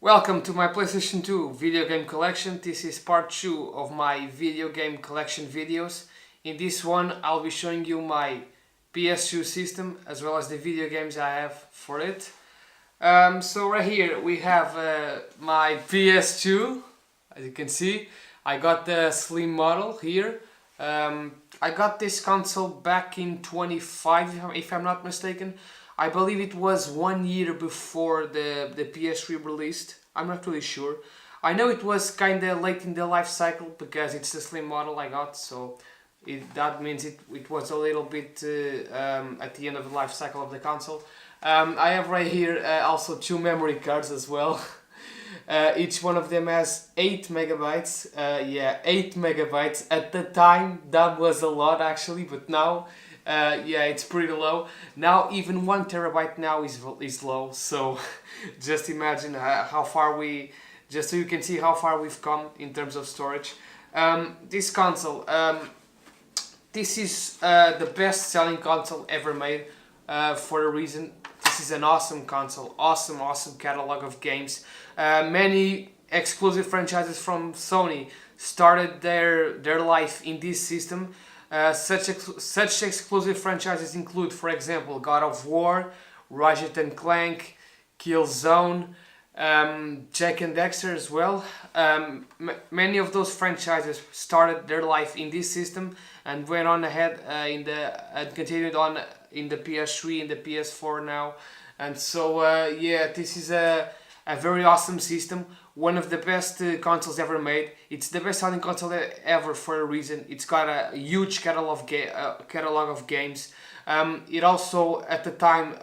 Welcome to my PlayStation 2 video game collection. This is part 2 of my video game collection videos. In this one I'll be showing you my PS2 system as well as the video games I have for it. So right here we have my PS2. As you can see, I got the slim model here. I got this console back in 25 if I'm not mistaken. I believe it was 1 year before the PS3 released. I'm not really sure. I know it was kinda late in the life cycle because it's the slim model I got, so that means it was a little bit at the end of the life cycle of the console. I have right here also two memory cards as well. Each one of them has 8 megabytes. Yeah, 8 megabytes. At the time that was a lot actually, but now yeah, it's pretty low. Now even 1 terabyte now is low, so just imagine how far just so you can see how far we've come in terms of storage. This console, this is the best selling console ever made for a reason. This is an awesome console, awesome catalog of games. Many exclusive franchises from Sony started their life in this system. Such exclusive franchises include, for example, God of War, Ratchet and Clank, Killzone, Jak and Daxter as well. Many of those franchises started their life in this system and went on ahead and continued on in the PS3 and the PS4 now. And so yeah, this is a very awesome system, one of the best consoles ever made. It's the best selling console ever for a reason. It's got a huge catalog of games. It also at the time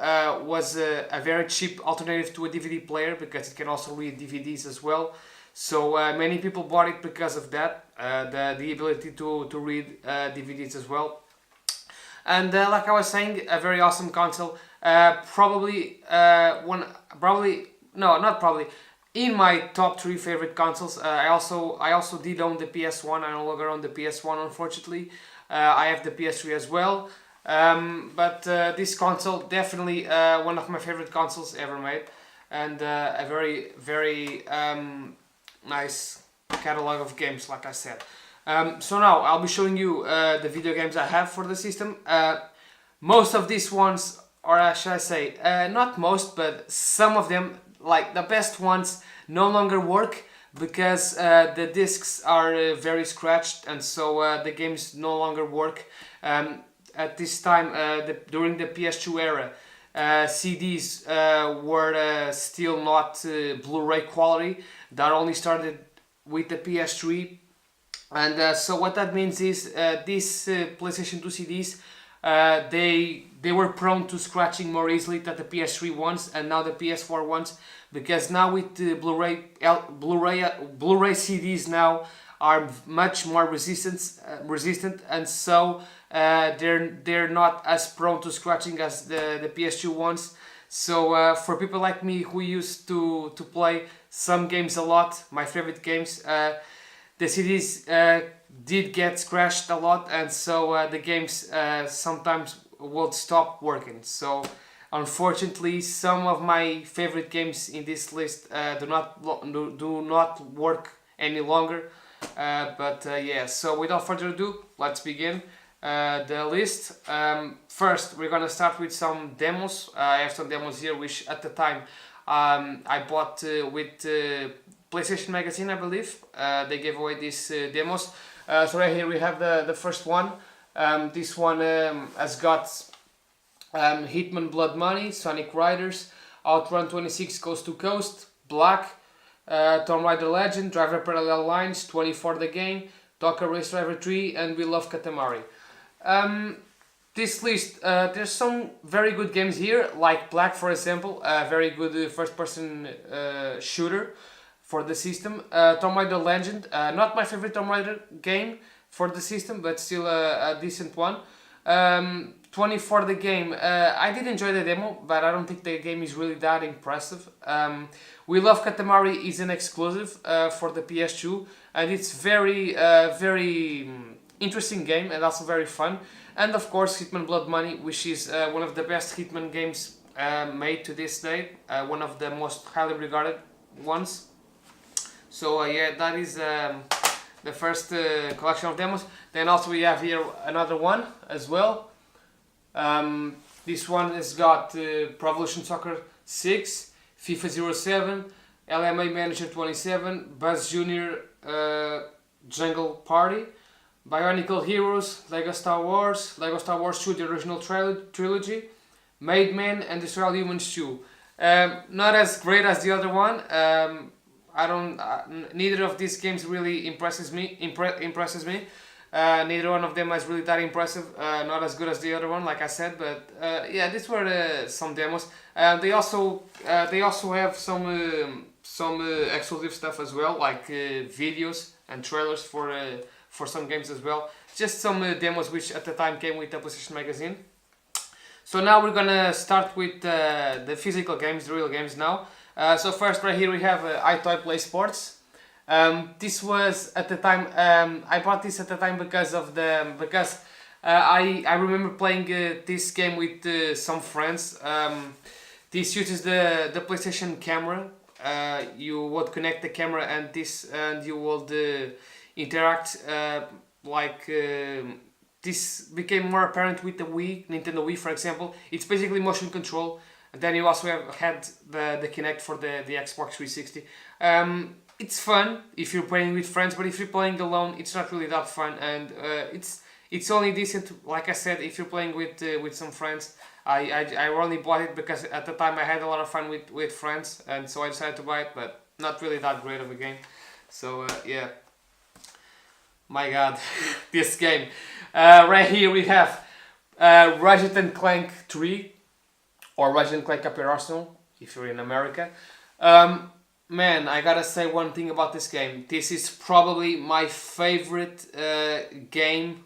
was a very cheap alternative to a DVD player because it can also read DVDs as well. So many people bought it because of that, the ability to read DVDs as well. And like I was saying, a very awesome console. In my top 3 favorite consoles. I also did own the PS1. I no longer own the PS1, unfortunately. I have the PS3 as well. But this console definitely one of my favorite consoles ever made, and a very nice catalog of games, like I said. So now I'll be showing you the video games I have for the system. Most of these ones, or should I say, not most, but some of them, like the best ones, no longer work because the discs are very scratched, and so the games no longer work. At this time, during the PS2 era, CDs were still not Blu-ray quality. That only started with the PS3. And so what that means is these PlayStation 2 CDs, they were prone to scratching more easily than the PS3 ones and now the PS4 ones, because now with the Blu-ray CDs now are much more resistant, and so they're not as prone to scratching as the PS2 ones. So for people like me who used to play some games a lot, my favorite games, the CDs did get scratched a lot, and so the games sometimes would stop working. So unfortunately, some of my favorite games in this list do not work any longer. But yeah, so without further ado, let's begin the list. First, we're gonna start with some demos. I have some demos here, which at the time I bought with PlayStation Magazine, I believe. They gave away these demos. So right here we have the first one. This one has got Hitman Blood Money, Sonic Riders, Outrun 26 Coast to Coast, Black, Tomb Raider Legend, Driver Parallel Lines, 24 the Game, Docker Race Driver 3, and We Love Katamari. This list, there's some very good games here, like Black, for example, a very good first-person shooter for the system. Tomb Raider Legend, not my favorite Tomb Raider game for the system, but still a decent one. 24 the Game, I did enjoy the demo, but I don't think the game is really that impressive. We Love Katamari is an exclusive for the PS2, and it's very interesting game and also very fun. And of course Hitman Blood Money, which is one of the best Hitman games made to this day, one of the most highly regarded ones. So yeah, that is the first collection of demos. Then also we have here another one as well. This one has got Pro Evolution Soccer 6, FIFA 07, LMA Manager 27, Buzz Junior Jungle Party, Bionicle Heroes, Lego Star Wars 2, the original trilogy, Made Man, and Destroy Humans 2. Not as great as the other one. I don't. Neither of these games really impresses me. Neither one of them is really that impressive. Not as good as the other one, like I said. But yeah, these were some demos. They also have some exclusive stuff as well, like videos and trailers for some games as well. Just some demos which at the time came with the PlayStation Magazine. So now we're gonna start with the physical games, the real games now. So first, right here we have iToy Play Sports. This was at the time. I bought this at the time because I remember playing this game with some friends. This uses the PlayStation camera. You would connect the camera and you would interact like. This became more apparent with the Wii, Nintendo Wii, for example. It's basically motion control. And then you also had the Kinect for the Xbox 360. It's fun if you're playing with friends, but if you're playing alone, it's not really that fun. And it's only decent, like I said, if you're playing with some friends. I only bought it because at the time I had a lot of fun with friends, and so I decided to buy it, but not really that great of a game. So yeah. My god, this game. Right here we have Ratchet & Clank 3, or Ratchet & Clank Up Your Arsenal, if you're in America. Man, I gotta say one thing about this game. This is probably my favorite game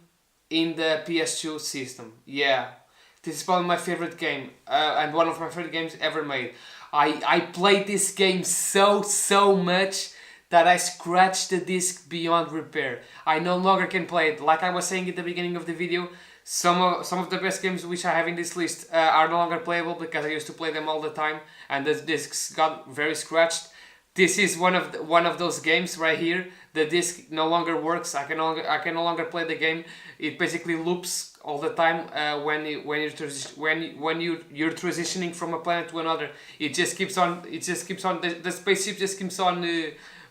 in the PS2 system. Yeah, this is probably my favorite game, and one of my favorite games ever made. I played this game so much that I scratched the disc beyond repair. I no longer can play it. Like I was saying at the beginning of the video, some of the best games which I have in this list are no longer playable because I used to play them all the time and the discs got very scratched. This is one of those games right here. The disc no longer works. I can no longer play the game. It basically loops all the time when you're transitioning from a planet to another. It just keeps on. The spaceship just keeps on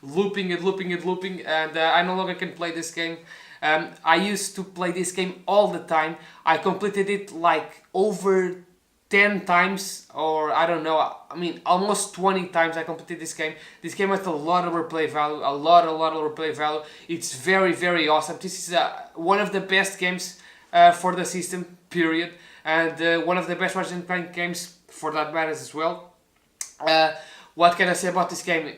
looping, and I no longer can play this game. I used to play this game all the time. I completed it like over 10 times, or I don't know, I mean almost 20 times I completed this game. This game has a lot of replay value, a lot of replay value. It's very awesome. This is one of the best games for the system, period, and one of the best Ratchet & Clank games for that matter as well. What can I say about this game?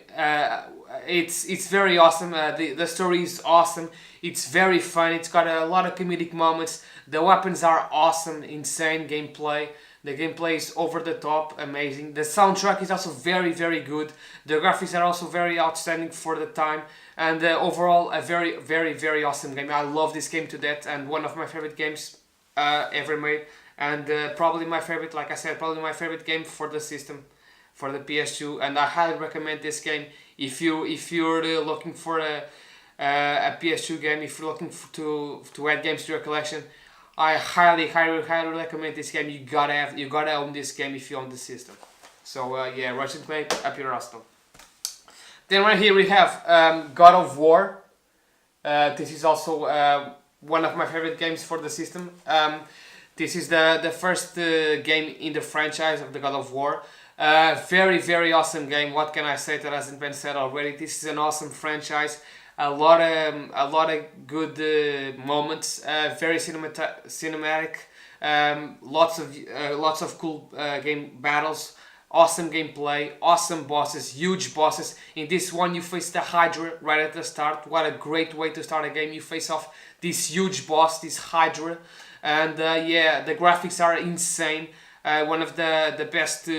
It's very awesome. The story is awesome. It's very fun. It's got a lot of comedic moments. The weapons are awesome, insane gameplay. The gameplay is over the top, amazing. The soundtrack is also very good. The graphics are also very outstanding for the time. And overall, a very awesome game. I love this game to death, and one of my favorite games ever made. And probably my favorite, like I said, probably my favorite game for the system, for the PS2. And I highly recommend this game if you're looking for a PS2 game. If you're looking to add games to your collection, I highly recommend this game. You gotta own this game if you own the system. So yeah, Ratchet & Clank Up Your Arsenal. Then right here we have God of War. This is also one of my favorite games for the system. This is the first game in the franchise of the God of War. Very awesome game. What can I say that hasn't been said already? This is an awesome franchise. A lot of good moments. Very cinematic. Lots of cool game battles. Awesome gameplay. Awesome bosses. Huge bosses. In this one, you face the Hydra right at the start. What a great way to start a game. You face off this huge boss, this Hydra, and yeah, the graphics are insane. One of the best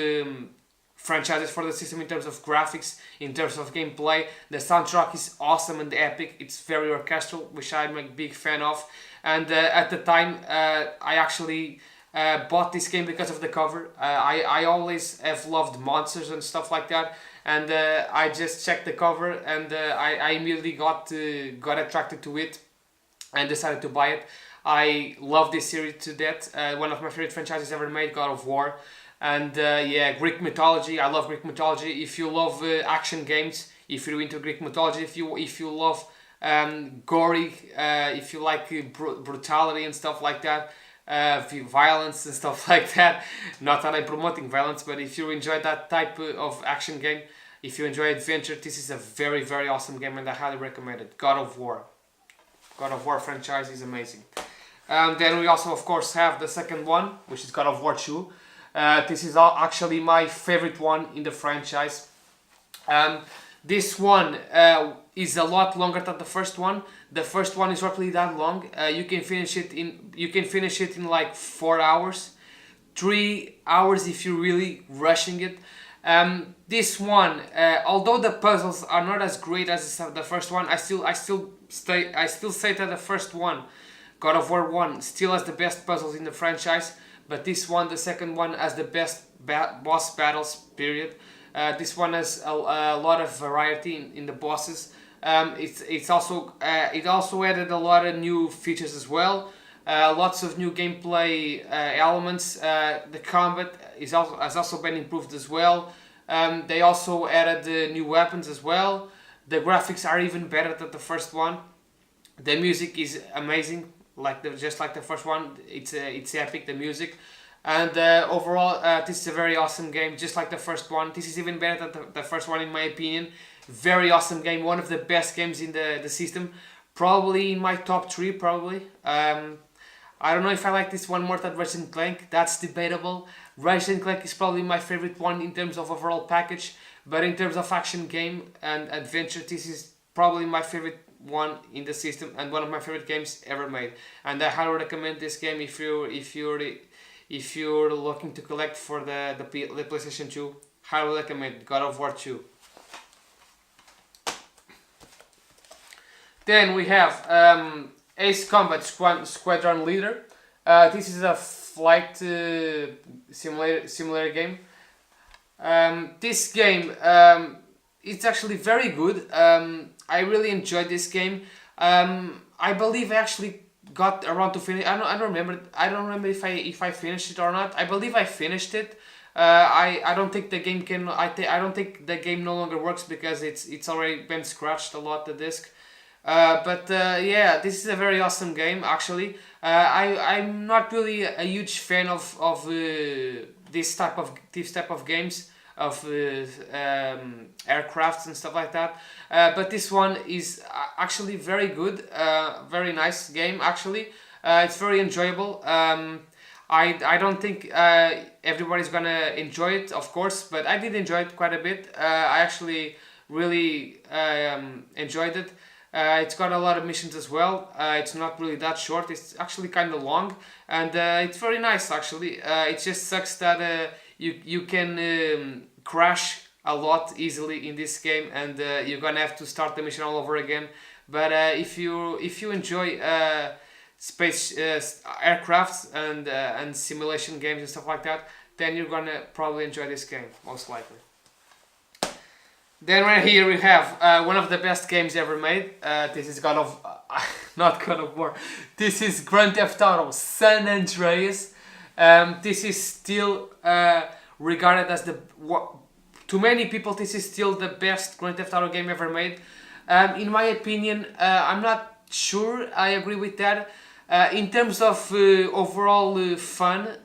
franchises for the system in terms of graphics, in terms of gameplay. The soundtrack is awesome and epic. It's very orchestral, which I'm a big fan of. And at the time, I actually bought this game because of the cover. I always have loved monsters and stuff like that. and I just checked the cover, and I immediately got attracted to it and decided to buy it. I love this series to death. One of my favorite franchises ever made, God of War. And yeah, Greek mythology. I love Greek mythology. If you love action games, if you're into Greek mythology, if you love gory, if you like brutality and stuff like that, violence and stuff like that. Not that I'm promoting violence, but if you enjoy that type of action game, if you enjoy adventure, this is a very, very awesome game, and I highly recommend it. God of War. God of War franchise is amazing. Then we also, of course, have the second one, which is God of War 2. This is actually my favorite one in the franchise. This one is a lot longer than the first one. The first one is roughly that long. You can finish it in like 4 hours, 3 hours if you're really rushing it. This one, although the puzzles are not as great as the first one, I still say that the first one, God of War 1, still has the best puzzles in the franchise. But this one, the second one, has the best boss battles, period. This one has a lot of variety in the bosses. It also added a lot of new features as well. Lots of new gameplay elements. The combat has also been improved as well. They also added new weapons as well. The graphics are even better than the first one. The music is amazing. Just like the first one, it's epic, the music, and overall this is a very awesome game, just like the first one. This is even better than the first one in my opinion. Very awesome game, one of the best games in the system, probably in my top 3 probably. I don't know if I like this one more than Ratchet and Clank, that's debatable. Ratchet and Clank is probably my favorite one in terms of overall package, but in terms of action game and adventure, this is probably my favorite one in the system and one of my favorite games ever made. And I highly recommend this game if you're looking to collect for the PlayStation 2. Highly recommend God of War 2. Then we have Ace Combat Squadron Leader. This is a flight simulator game. This game it's actually very good. I really enjoyed this game. I believe I actually got around to finish. I don't remember if I finished it or not. I believe I finished it. I don't think the game can. I don't think the game no longer works because it's already been scratched a lot, the disc. But yeah, this is a very awesome game actually. I'm not really a huge fan of this type of games, of aircrafts and stuff like that, but this one is actually very good, very nice game actually. It's very enjoyable. I don't think everybody's gonna enjoy it, of course, but I did enjoy it quite a bit. I actually really enjoyed it. It's got a lot of missions as well. It's not really that short, it's actually kind of long, and it's very nice actually. It just sucks that you can crash a lot easily in this game, and you're gonna have to start the mission all over again. But if you enjoy space aircrafts and simulation games and stuff like that, then you're gonna probably enjoy this game, most likely. Then right here we have one of the best games ever made. This is not God of War. This is Grand Theft Auto San Andreas. This is still regarded as to many people, this is still the best Grand Theft Auto game ever made. In my opinion, I'm not sure I agree with that. In terms of overall fun,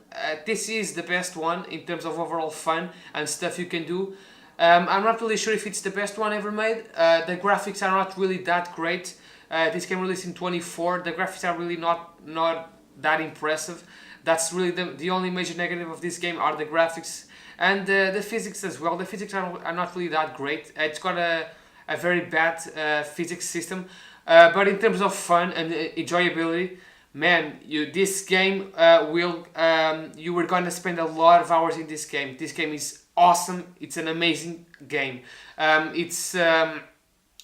this is the best one in terms of overall fun and stuff you can do. I'm not really sure if it's the best one ever made. The graphics are not really that great. This came released in 2024. The graphics are really not that impressive. That's really the only major negative of this game, are the graphics and the physics as well. The physics are not really that great. It's got a very bad physics system, but in terms of fun and enjoyability, man, this game you were gonna spend a lot of hours in this game. This game is awesome. It's an amazing game. It's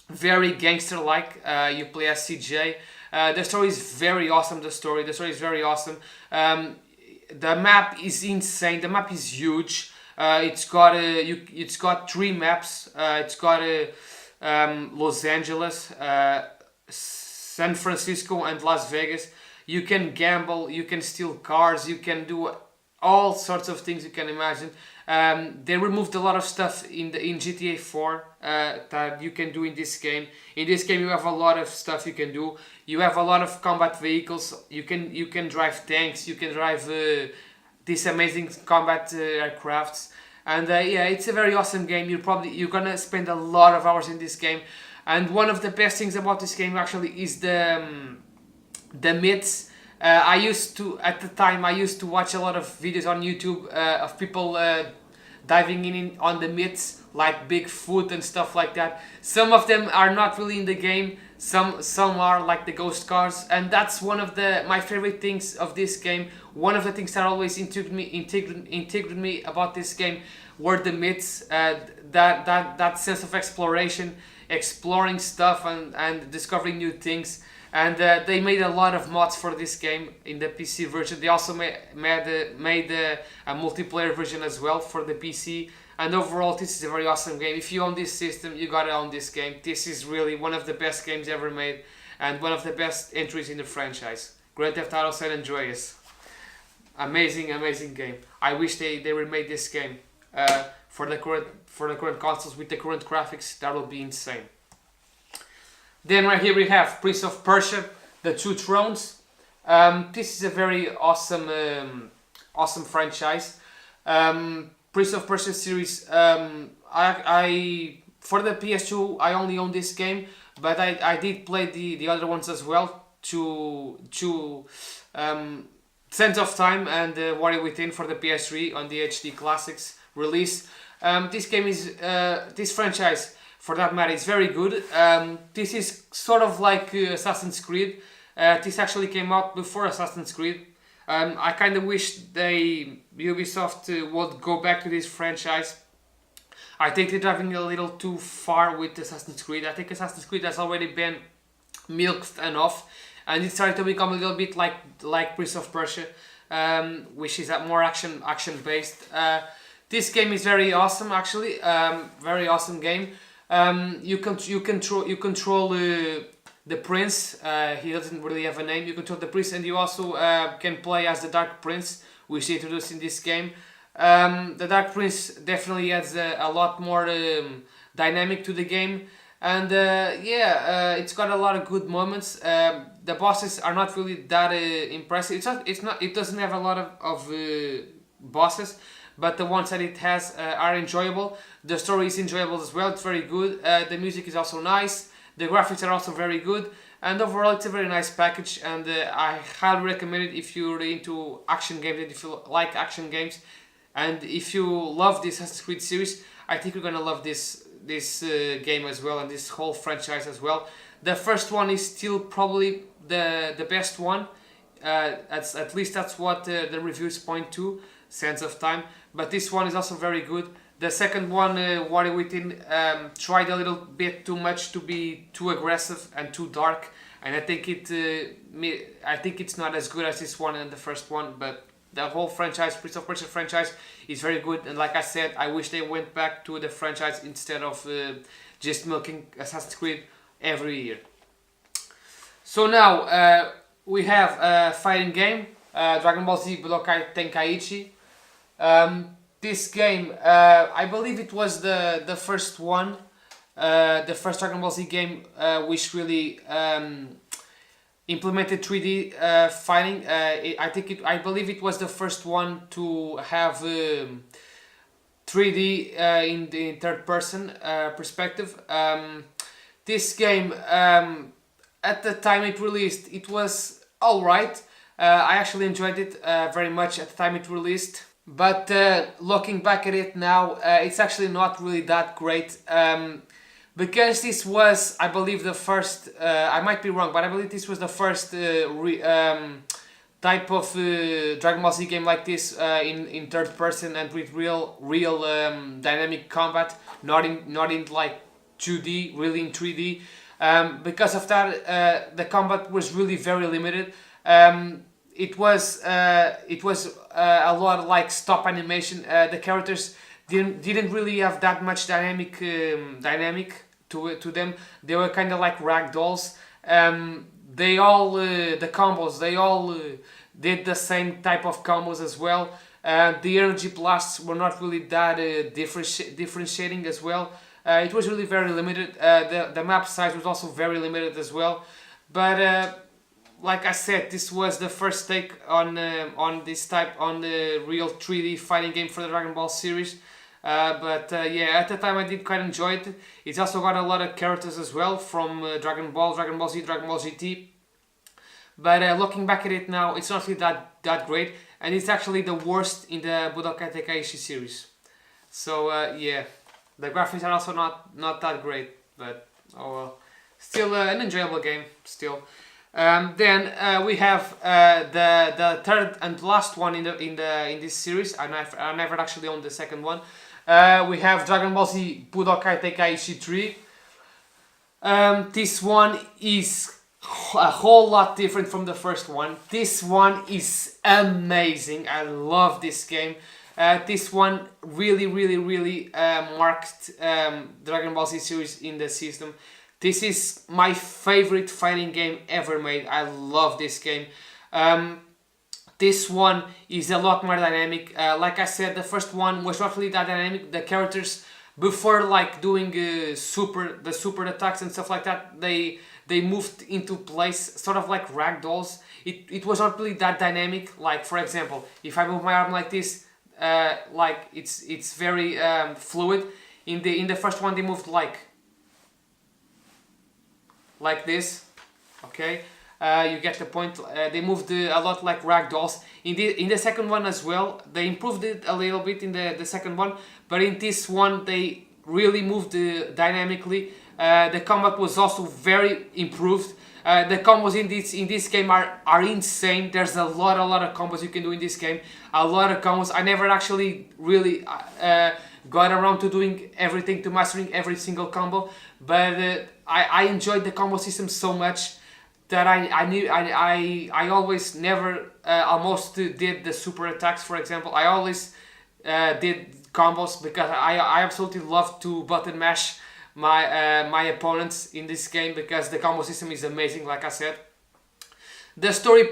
very gangster-like. You play as CJ. The story is very awesome. The story is very awesome. The map is insane. The map is huge. It's got 3 maps. It's got Los Angeles, San Francisco, and Las Vegas. You can gamble, you can steal cars, you can do all sorts of things you can imagine. They removed a lot of stuff in GTA 4 that you can do in this game. In this game, you have a lot of stuff you can do. You have a lot of combat vehicles. You can drive tanks. You can drive these amazing combat aircrafts. And yeah, it's a very awesome game. You're gonna spend a lot of hours in this game. And one of the best things about this game actually is the myths. At the time, I used to watch a lot of videos on YouTube of people diving in on the myths, like Bigfoot and stuff like that. Some of them are not really in the game, some are, like the ghost cars, and that's one of my favorite things of this game. One of the things that always intrigued me about this game were the myths, that sense of exploration, exploring stuff and discovering new things. And they made a lot of mods for this game in the PC version. They also made a multiplayer version as well for the PC. And overall, this is a very awesome game. If you own this system, you gotta own this game. This is really one of the best games ever made, and one of the best entries in the franchise. Grand Theft Auto San Andreas. Amazing, amazing game. I wish they remade this game for the current consoles with the current graphics. That would be insane. Then right here we have Prince of Persia, The Two Thrones. This is a very awesome franchise. Prince of Persia series. I for the PS2 I only own this game, but I did play the other ones as well. To Sands of Time and Warrior Within for the PS3 on the HD Classics release. This game is this franchise, for that matter, is very good. This is sort of like Assassin's Creed. This actually came out before Assassin's Creed. I kind of wish Ubisoft would go back to this franchise. I think they're driving a little too far with Assassin's Creed. I think Assassin's Creed has already been milked enough, and it started to become a little bit like Prince of Persia, which is more action based. This game is very awesome, actually. Very awesome game. You control the prince. He doesn't really have a name. You control the prince, and you also can play as the Dark Prince, which is introduced in this game. The Dark Prince definitely adds a lot more dynamic to the game, and it's got a lot of good moments. The bosses are not really that impressive. It doesn't have a lot of bosses, but the ones that it has are enjoyable. The story is enjoyable as well. It's very good. The music is also nice. The graphics are also very good. And overall, it's a very nice package. And I highly recommend it if you're into action games and if you like action games. And if you love this Assassin's Creed series, I think you're gonna love this game as well, and this whole franchise as well. The first one is still probably the best one. At least that's what the reviews point to, Sands of Time. But this one is also very good. The second one, Warrior Within, tried a little bit too much to be too aggressive and too dark, and I think it's not as good as this one and the first one. But the whole franchise, Prince of Persia franchise, is very good. And like I said, I wish they went back to the franchise instead of just milking Assassin's Creed every year. So now we have a fighting game, Dragon Ball Z Budokai Tenkaichi. This game, I believe it was the first one, the first Dragon Ball Z game which really implemented 3D fighting. I believe it was the first one to have 3D in the third person perspective. This game, at the time it released, it was alright. I actually enjoyed it very much at the time it released. But looking back at it now, it's actually not really that great. Because this was, I believe, the first, I might be wrong, but I believe this was the first type of Dragon Ball Z game like this in third person and with real dynamic combat, not in like 2D, really in 3D. Because of that, the combat was really very limited. It was a lot like stop animation. The characters didn't really have that much dynamic to them. They were kind of like rag dolls. They all the combos, they all did the same type of combos as well. The energy blasts were not really that differentiating as well. It was really very limited. The map size was also very limited as well. But like I said, this was the first take on this type on the real 3D fighting game for the Dragon Ball series. Yeah, at the time I did quite enjoy it. It's also got a lot of characters as well from Dragon Ball, Dragon Ball Z, Dragon Ball GT. But looking back at it now, it's not really that great, and it's actually the worst in the Budokai Tenkaichi series. So yeah, the graphics are also not that great, but oh well, still an enjoyable game still. Then we have the third and last one in this series. I never actually owned the second one. We have Dragon Ball Z Budokai Tenkaichi 3. This one is a whole lot different from the first one. This one is amazing. I love this game. This one really marked Dragon Ball Z series in the system. This is my favorite fighting game ever made. I love this game. This one is a lot more dynamic. Like I said, the first one was not really that dynamic. The characters, before like doing the super attacks and stuff like that, they moved into place, sort of like rag dolls. It was not really that dynamic. Like for example, if I move my arm like this, like it's very fluid. In the first one, they moved like this. Okay, you get the point. They moved a lot like rag dolls. In the second one as well, they improved it a little bit in the second one, but in this one they really moved dynamically. The combat was also very improved. The combos in this game are insane. There's a lot of combos you can do in this game. A lot of combos. I never actually really got around to doing everything, to mastering every single combo, but I enjoyed the combo system so much that I always never almost did the super attacks. For example, I always did combos because I absolutely love to button mash my opponents in this game because the combo system is amazing. Like I said, the story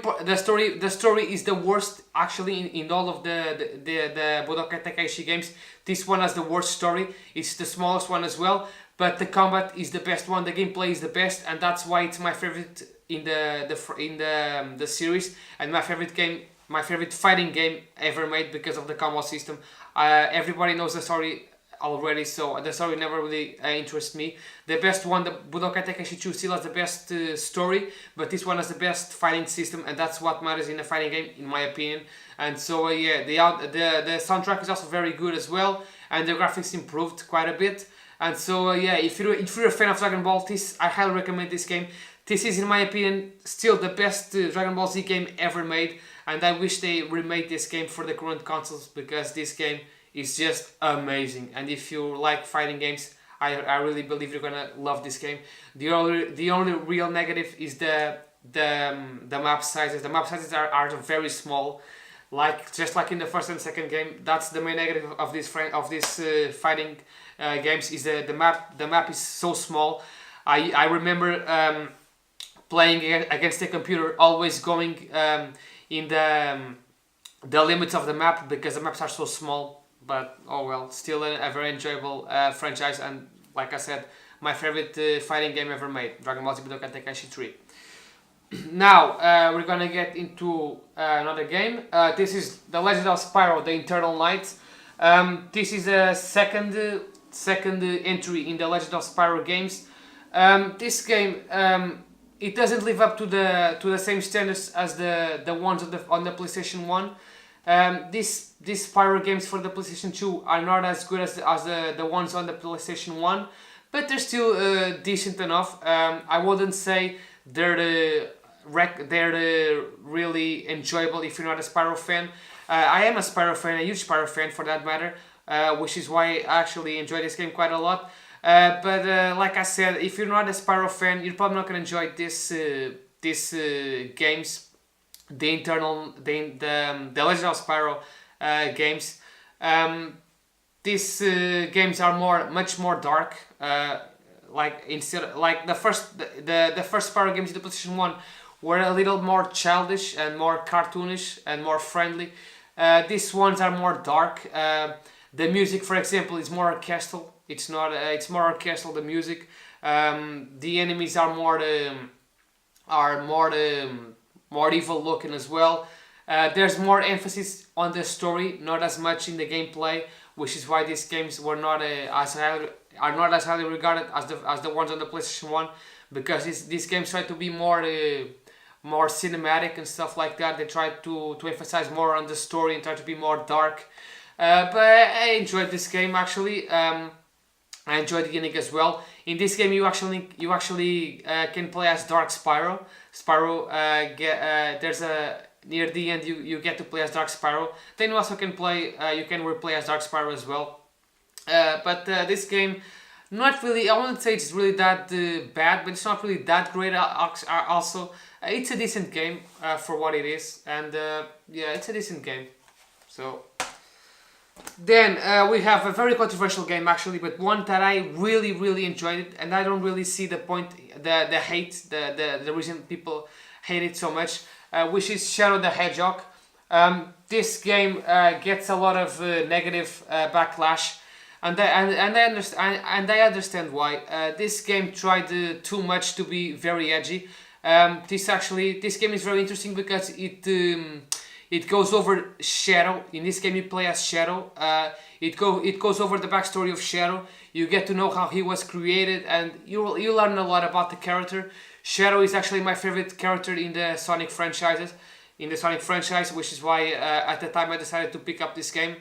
is the worst actually in all of the Budokai Tenkaichi games. This one has the worst story. It's the smallest one as well, but the combat is the best one. The gameplay is the best, and that's why it's my favorite in the series, and my favorite fighting game ever made because of the combo system. Everybody knows the story already, so the story never really interests me. The best one, the Budokai Tenkaichi 2, still has the best story, but this one has the best fighting system, and that's what matters in a fighting game, in my opinion. And so yeah, the soundtrack is also very good as well, and the graphics improved quite a bit. And so yeah, if you're a fan of Dragon Ball, I highly recommend this game. This is, in my opinion, still the best Dragon Ball Z game ever made, and I wish they remade this game for the current consoles because this game is just amazing. And if you like fighting games, I really believe you're gonna love this game. The only real negative is the map sizes. The map sizes are very small, just like in the first and second game. That's the main negative of this fighting games, is the map. The map is so small. I remember playing against the computer, always going in the limits of the map because the maps are so small. But oh well, still a very enjoyable franchise, and like I said, my favorite fighting game ever made, Dragon Ball Z Budokai Tenkaichi 3. Now we're gonna get into another game. This is The Legend of Spyro: The Eternal Night. This is a second entry in the Legend of Spyro games. This game it doesn't live up to the same standards as the ones on the PlayStation 1. These Spyro games for the PlayStation 2 are not as good as the ones on the PlayStation 1, but they're still decent enough. I wouldn't say they're really enjoyable if you're not a Spyro fan. I am a Spyro fan, a huge Spyro fan for that matter, which is why I actually enjoy this game quite a lot. But like I said, if you're not a Spyro fan, you're probably not going to enjoy this games, the Legend of Spyro games. these games are much more dark. Like instead, like the first Spyro games in the PlayStation One were a little more childish and more cartoonish and more friendly. These ones are more dark. The music, for example, is more orchestral. It's not. It's more orchestral. The music. The enemies are more evil looking as well. There's more emphasis on the story, not as much in the gameplay, which is why these games were not are not as highly regarded as the ones on the PlayStation One, because these games try to be more cinematic and stuff like that. They try to emphasize more on the story and try to be more dark. But I enjoyed this game actually. I enjoyed the ending as well. In this game, you actually can play as Dark Spyro. There's a near the end you get to play as Dark Spyro. Then you also can play you can replay as Dark Spyro as well. But this game, not really. I wouldn't say it's really that bad, but it's not really that great. Also, it's a decent game for what it is, and yeah, it's a decent game. So. Then we have a very controversial game actually, but one that I really enjoyed it, and I don't really see the point, the hate, the reason people hate it so much, which is Shadow the Hedgehog. This game gets a lot of negative backlash, and I understand why. This game tried too much to be very edgy. This game is very interesting because it goes over Shadow. In this game, you play as Shadow. It goes over the backstory of Shadow. You get to know how he was created, and you learn a lot about the character. Shadow is actually my favorite character in the Sonic franchise, which is why at the time I decided to pick up this game.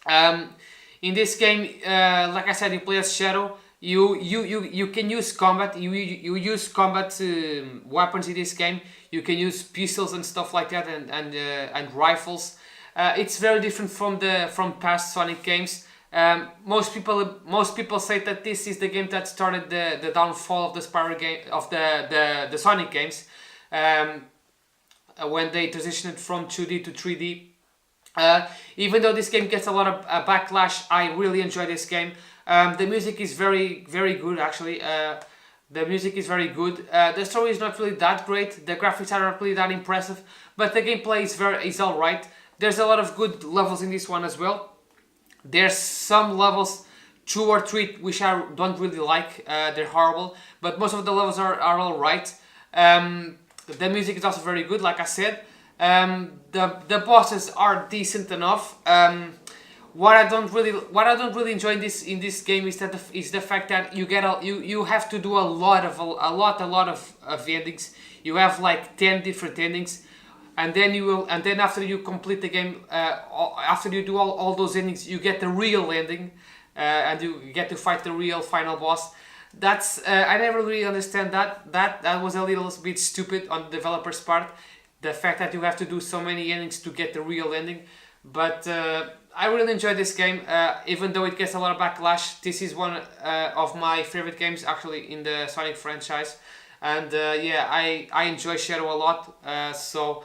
In this game, like I said, you play as Shadow. You can use combat. You use combat weapons in this game. You can use pistols and stuff like that, and rifles. It's very different from past Sonic games. Most people say that this is the game that started the downfall of the Spyro game, of the Sonic games, when they transitioned from 2D to 3D. Even though this game gets a lot of backlash, I really enjoy this game. The music is very good actually. The music is very good. The story is not really that great. The graphics are not really that impressive, but the gameplay is alright. There's a lot of good levels in this one as well. There's some levels, 2 or 3, which I don't really like. They're horrible, but most of the levels are alright. The music is also very good, like I said. The bosses are decent enough. What I don't really enjoy in this game is the fact that you have to do a lot of endings. You have like 10 different endings, and then after you complete the game, after you do all those endings, you get the real ending, and you get to fight the real final boss. That's I never really understand that. That was a little bit stupid on the developer's part. The fact that you have to do so many endings to get the real ending, but I really enjoy this game, even though it gets a lot of backlash. This is one of my favorite games actually in the Sonic franchise, and yeah, I enjoy Shadow a lot. So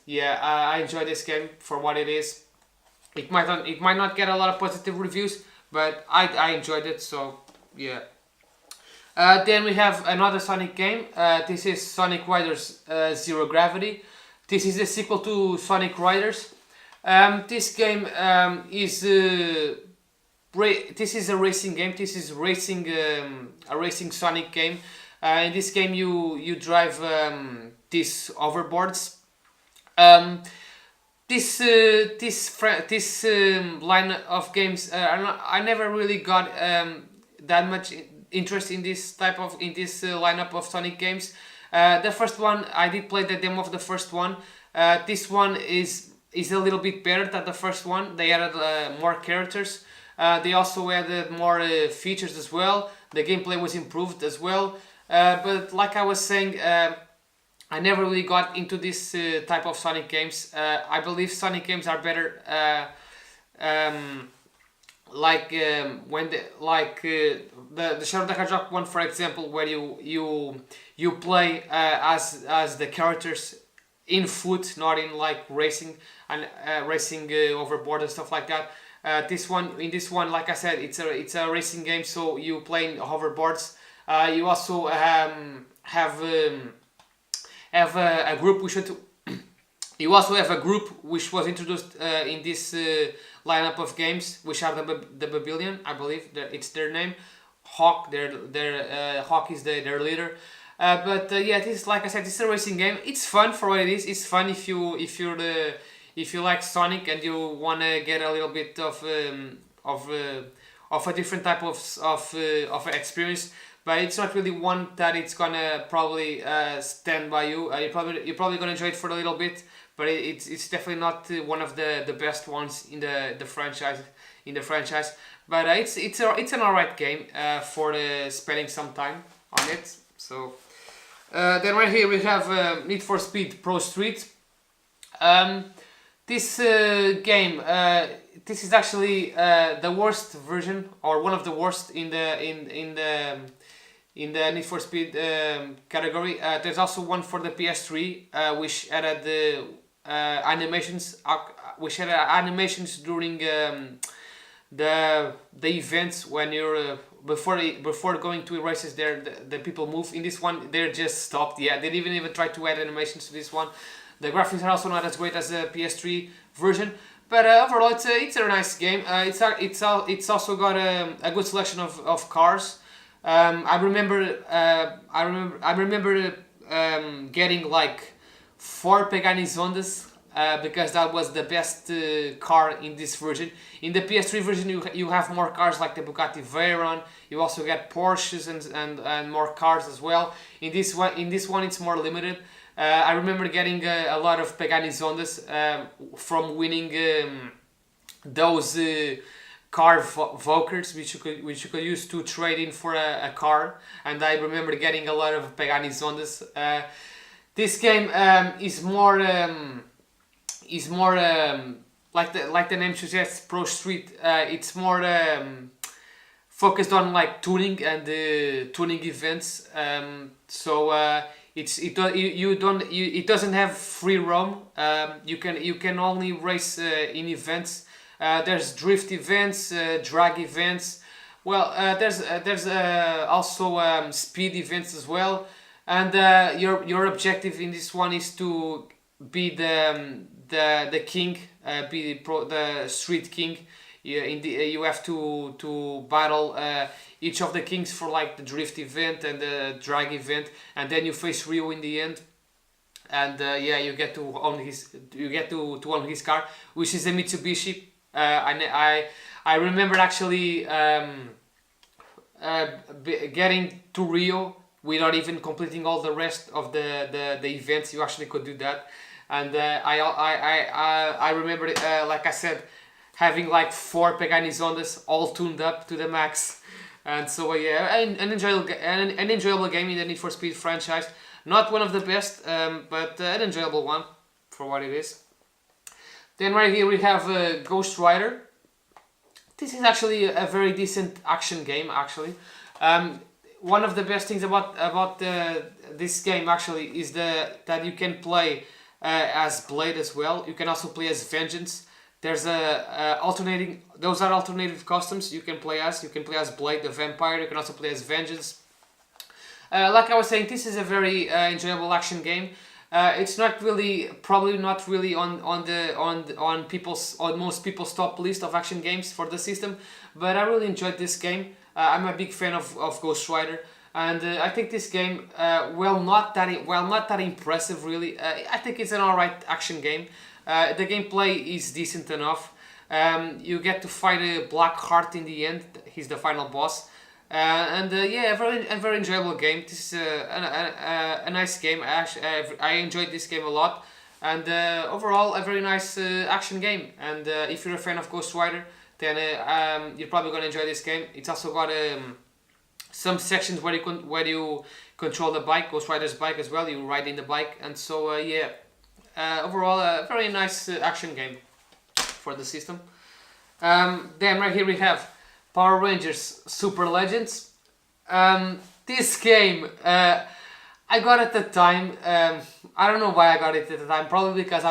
yeah, I enjoy this game for what it is. It might not get a lot of positive reviews, but I enjoyed it. So yeah. Then we have another Sonic game. This is Sonic Riders Zero Gravity. This is a sequel to Sonic Riders. This game is this is a racing game. This is a racing Sonic game. In this game, you drive these overboards. This line of games, I never really got that much interest in this lineup of Sonic games. The first one, I did play the demo of the first one. This one is a little bit better than the first one. They added more characters. They also added more features as well. The gameplay was improved as well. But like I was saying, I never really got into this type of Sonic games. I believe Sonic games are better when the Shadow the Hedgehog one, for example, where you play as the characters in foot, not in like racing and racing overboard and stuff like that. In this one, like I said, it's a racing game, so you play in hoverboards. You also have a group which you also have a group which was introduced in this lineup of games, which are the Babylon, I believe it's their name. Hawk, Hawk is their leader. Yeah, this, like I said, it's a racing game. It's fun for what it is. It's fun if you like Sonic and you wanna get a little bit of a different type of experience. But it's not really one that it's gonna probably stand by you. You're probably gonna enjoy it for a little bit, but it's definitely not one of the best ones in the franchise. But it's an alright game for spending some time on it. So then right here we have Need for Speed Pro Street. This game, this is actually the worst version, or one of the worst in the Need for Speed category. There's also one for the PS3, which added the animations, during the events when you're before going to races. The people move. In this one, they're just stopped. Yeah, they didn't even try to add animations to this one. The graphics are also not as great as the PS3 version, but overall it's a nice game. It's also got a good selection of cars. I remember getting like 4 Pagani Zondas because that was the best car in this version. In the PS3 version, you have more cars like the Bugatti Veyron. You also get Porsches and more cars as well. In this one, it's more limited. I remember getting a lot of Pagani Zondas from winning those car vouchers which you could use to trade in for a car, and I remember getting a lot of Pagani Zondas. This game is more like the name suggests, Pro Street. It's more focused on like tuning and tuning events. It doesn't have free roam. You can only race in events. There's drift events, drag events. Well, there's also speed events as well. And your objective in this one is to be the king, be the street king. You have to battle each of the kings for like the drift event and the drag event, and then you face Rio in the end. And you get to own his car, which is a Mitsubishi. I remember actually getting to Rio without even completing all the rest of the events. You actually could do that, and I remember like I said, having like 4 Pagani Zondas all tuned up to the max. And so yeah, an enjoyable game in the Need for Speed franchise. Not one of the best, but an enjoyable one for what it is. Then right here we have Ghost Rider. This is actually a very decent action game. Actually, one of the best things about this game actually is that you can play as Blade as well. You can also play as Vengeance. There's those are alternative costumes you can play as. You can play as Blade the Vampire. You can also play as Vengeance. Like I was saying, this is a very enjoyable action game. It's probably not really on most people's top list of action games for the system, but I really enjoyed this game. I'm a big fan of Ghost Rider, and I think this game, not that impressive really. I think it's an alright action game. The gameplay is decent enough. You get to fight a Black Heart in the end. He's the final boss. A very enjoyable game. This is a nice game. I enjoyed this game a lot, and overall a very nice action game. And if you're a fan of Ghost Rider, then you're probably gonna enjoy this game. It's also got some sections where you control the bike, Ghost Rider's bike as well. You ride in the bike, and so overall a very nice action game for the system. Then right here we have Power Rangers Super Legends. This game I got at the time. I don't know why I got it at the time. Probably because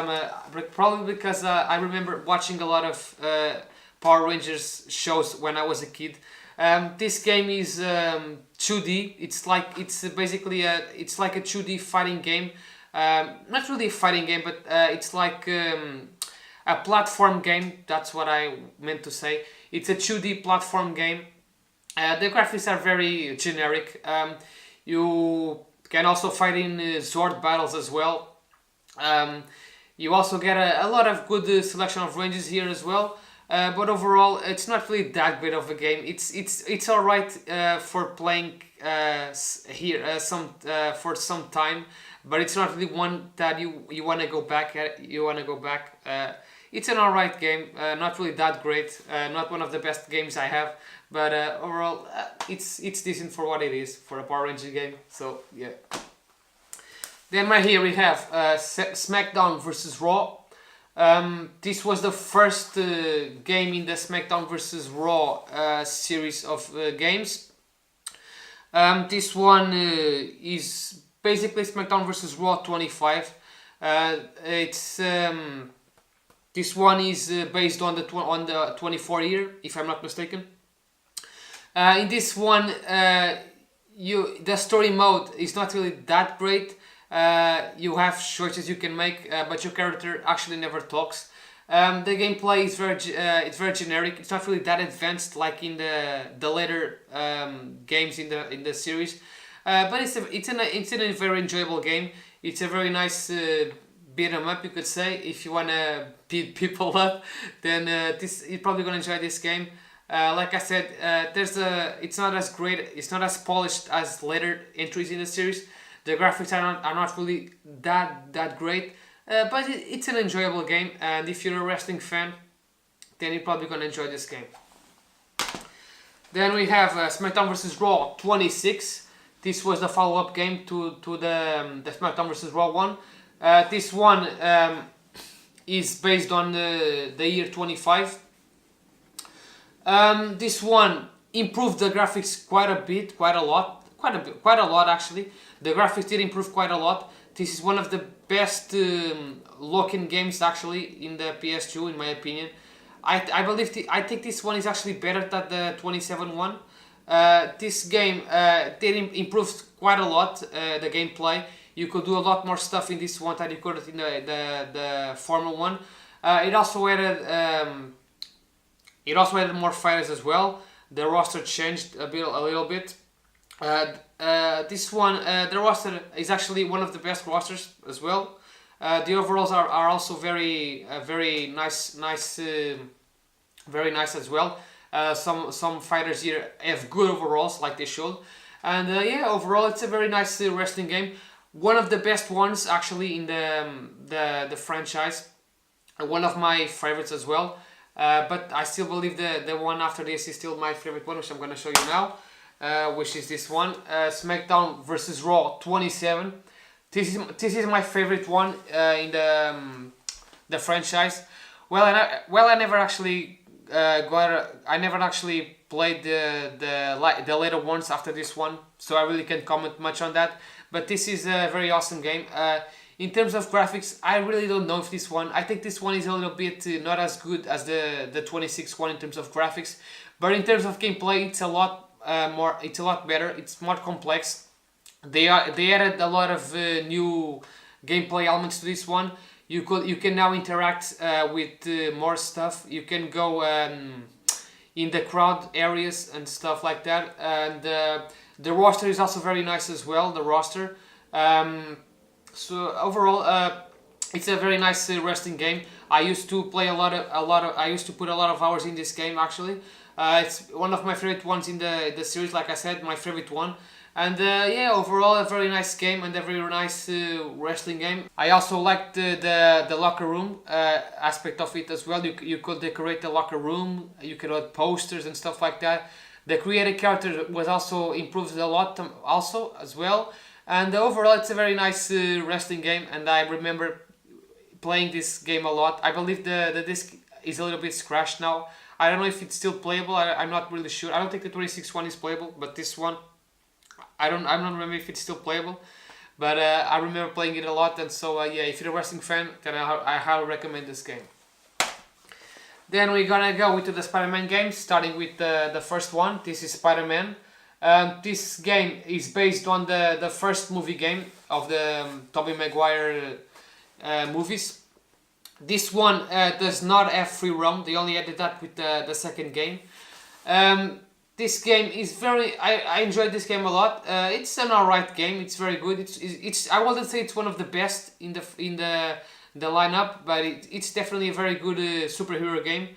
I remember watching a lot of Power Rangers shows when I was a kid. This game is 2D. It's basically it's like a 2D fighting game. Not really a fighting game, but it's like a platform game. That's what I meant to say. It's a 2D platform game. The graphics are very generic. You can also fight in sword battles as well. You also get a lot of good selection of ranges here as well. But overall, it's not really that great of a game. It's alright for playing for some time, but it's not really one that you want to go back at. You want to go back. It's an alright game, not really that great. Not one of the best games I have, but overall, it's decent for what it is for a Power Ranger game. So yeah. Then right here we have SmackDown vs Raw. This was the first game in the SmackDown vs Raw series of games. This one is basically SmackDown vs Raw 25. This one is based on the 24 year, if I'm not mistaken. In this one, the story mode is not really that great. You have choices you can make, but your character actually never talks. The gameplay is very generic. It's not really that advanced like in the later games in the series. But it's a very enjoyable game. It's a very nice beat 'em up, you could say. If you wanna beat people up, then you're probably gonna enjoy this game. Like I said, it's not as great. It's not as polished as later entries in the series. The graphics are not really that great, but it's an enjoyable game. And if you're a wrestling fan, then you're probably gonna enjoy this game. Then we have SmackDown vs Raw 26. This was the follow-up game to the SmackDown vs Raw one. This one is based on the year 25. This one improved the graphics quite a lot actually. The graphics did improve quite a lot. This is one of the best looking games actually in the PS2 in my opinion. I think this one is actually better than the 27 one. This game did improve quite a lot the gameplay. You could do a lot more stuff in this one than you could in the former one. It also added more fighters as well. The roster changed a little bit. This one, the roster is actually one of the best rosters as well. The overalls are also very nice, very nice as well. Some fighters here have good overalls like they should, and yeah, overall it's a very nice wrestling game. One of the best ones actually in the franchise. One of my favorites as well. But I still believe the one after this is still my favorite one, which I'm going to show you now. Which is this one, SmackDown vs Raw 27. This is my favorite one in the franchise. I never actually played the later ones after this one, so I really can't comment much on that. But this is a very awesome game. In terms of graphics, I really don't know if this one. I think this one is a little bit not as good as the 26 one in terms of graphics, but in terms of gameplay, it's a lot more. It's a lot better. It's more complex. They added a lot of new gameplay elements to this one. You can now interact with more stuff. You can go in the crowd areas and stuff like that. And the roster is also very nice as well. The roster. So overall, it's a very nice wrestling game. I used to play I used to put a lot of hours in this game actually. It's one of my favorite ones in the series, like I said, my favorite one. And yeah, overall a very nice game and a very nice wrestling game. I also liked the locker room aspect of it as well. You could decorate the locker room, you could add posters and stuff like that. The creative character was also improved a lot also as well. And overall it's a very nice wrestling game, and I remember playing this game a lot. I believe the disc is a little bit scratched now. I don't know if it's still playable. I'm not really sure. I don't think the 26 one is playable, but this one, I don't remember if it's still playable. But I remember playing it a lot, and so yeah, if you're a wrestling fan, then I highly recommend this game. Then we're gonna go into the Spider-Man games, starting with the first one. This is Spider-Man. This game is based on the first movie game of the Tobey Maguire movies. This one does not have free roam. They only added that with the second game. This game is very. I enjoyed this game a lot. It's an alright game. It's very good. It's. I wouldn't say it's one of the best in the lineup, but it's definitely a very good superhero game.